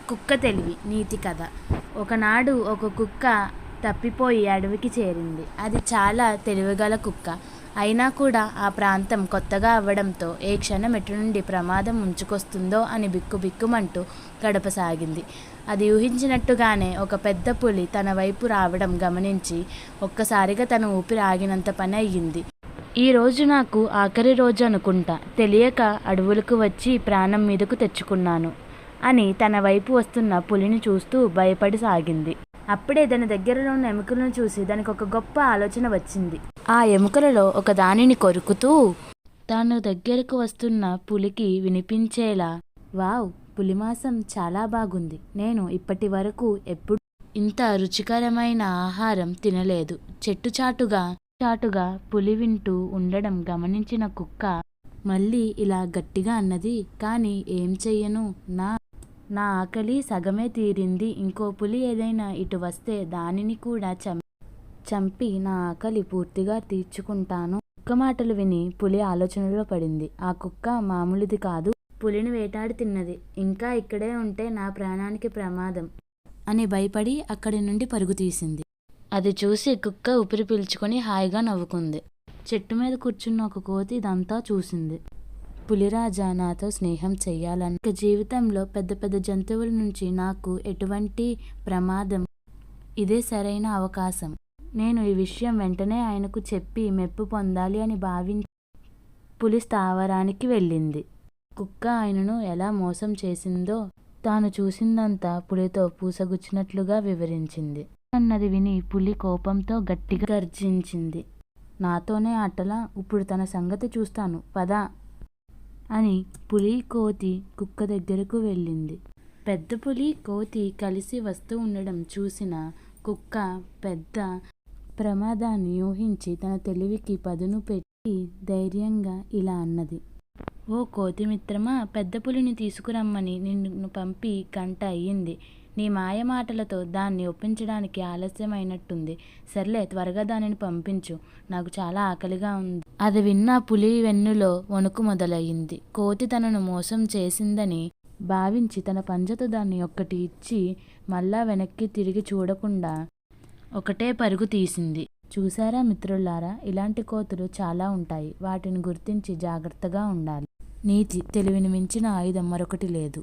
కుక్క తెలివి నీతి కథ. ఒకనాడు ఒక కుక్క తప్పిపోయి అడవికి చేరింది. అది చాలా తెలివిగల కుక్క. అయినా కూడా ఆ ప్రాంతం కొత్తగా అవ్వడంతో ఏ క్షణం ఎటు నుండి ప్రమాదం ముంచుకొస్తుందో అని బిక్కుబిక్కుమంటూ గడపసాగింది. అది ఊహించినట్టుగానే ఒక పెద్ద పులి తన వైపు రావడం గమనించి ఒక్కసారిగా తన ఊపిరి ఆగినంత పని అయ్యింది. ఈరోజు నాకు ఆఖరి రోజు అనుకుంటా, తెలియక అడవులకు వచ్చి ప్రాణం మీదకు తెచ్చుకున్నాను అని తన వైపు వస్తున్న పులిని చూస్తూ భయపడి సాగింది. అప్పుడే దాని దగ్గరలో ఉన్న ఎముకలను చూసి దానికి ఒక గొప్ప ఆలోచన వచ్చింది. ఆ ఎముకలలో ఒక దానిని కొరుకుతూ తాను దగ్గరకు వస్తున్న పులికి వినిపించేలా, వావ్, పులి మాంసం చాలా బాగుంది. నేను ఇప్పటి వరకు ఎప్పుడు ఇంత రుచికరమైన ఆహారం తినలేదు. చాటుగా పులి వింటూ ఉండడం గమనించిన కుక్క మళ్ళీ ఇలా గట్టిగా అన్నది. కానీ ఏం చెయ్యను, నా ఆకలి సగమే తీరింది. ఇంకో పులి ఏదైనా ఇటు వస్తే దానిని కూడా చంపి నా ఆకలి పూర్తిగా తీర్చుకుంటాను. కుక్క మాటలు విని పులి ఆలోచనలో పడింది. ఆ కుక్క మామూలుది కాదు, పులిని వేటాడి తిన్నది. ఇంకా ఇక్కడే ఉంటే నా ప్రాణానికి ప్రమాదం అని భయపడి అక్కడి నుండి పరుగు తీసింది. అది చూసి కుక్క ఊపిరి పీల్చుకొని హాయిగా నవ్వుకుంది. చెట్టు మీద కూర్చున్న ఒక కోతి ఇదంతా చూసింది. పులిరాజా నాతో స్నేహం చెయ్యాలని, జీవితంలో పెద్ద పెద్ద జంతువుల నుంచి నాకు ఎటువంటి ప్రమాదం, ఇదే సరైన అవకాశం. నేను ఈ విషయం వెంటనే ఆయనకు చెప్పి మెప్పు పొందాలి అని భావించి పులి స్థావరానికి వెళ్ళింది. కుక్క ఆయనను ఎలా మోసం చేసిందో తాను చూసిందంతా పులితో పూసగుచ్చినట్లుగా వివరించింది. అన్నది విని పులి కోపంతో గట్టిగా గర్జించింది. నాతోనే ఆటలా, ఇప్పుడు తన సంగతి చూస్తాను, పద అని పులి కోతి కుక్క దగ్గరకు వెళ్ళింది. పెద్ద పులి కోతి కలిసి వస్తూ ఉండడం చూసిన కుక్క పెద్ద ప్రమాదాన్ని ఊహించి తన తెలివికి పదును పెట్టి ధైర్యంగా ఇలా అన్నది. ఓ కోతి మిత్రమా, పెద్ద పులిని తీసుకురమ్మని నిన్ను పంపి గంట అయ్యింది. నీ మాయ మాటలతో దాన్ని ఒప్పించడానికి ఆలస్యమైనట్టుంది. సర్లే, త్వరగా దానిని పంపించు, నాకు చాలా ఆకలిగా ఉంది. అది విన్న పులి వెన్నులో వణుకు మొదలయ్యింది. కోతి తనను మోసం చేసిందని భావించి తన పంజతో దాన్ని ఒక్కటి ఇచ్చి మళ్ళా వెనక్కి తిరిగి చూడకుండా ఒకటే పరుగు తీసింది. చూసారా మిత్రులారా, ఇలాంటి కోతులు చాలా ఉంటాయి. వాటిని గుర్తించి జాగ్రత్తగా ఉండాలి. నీతి: తెలివిని మించిన ఆయుధం మరొకటి లేదు.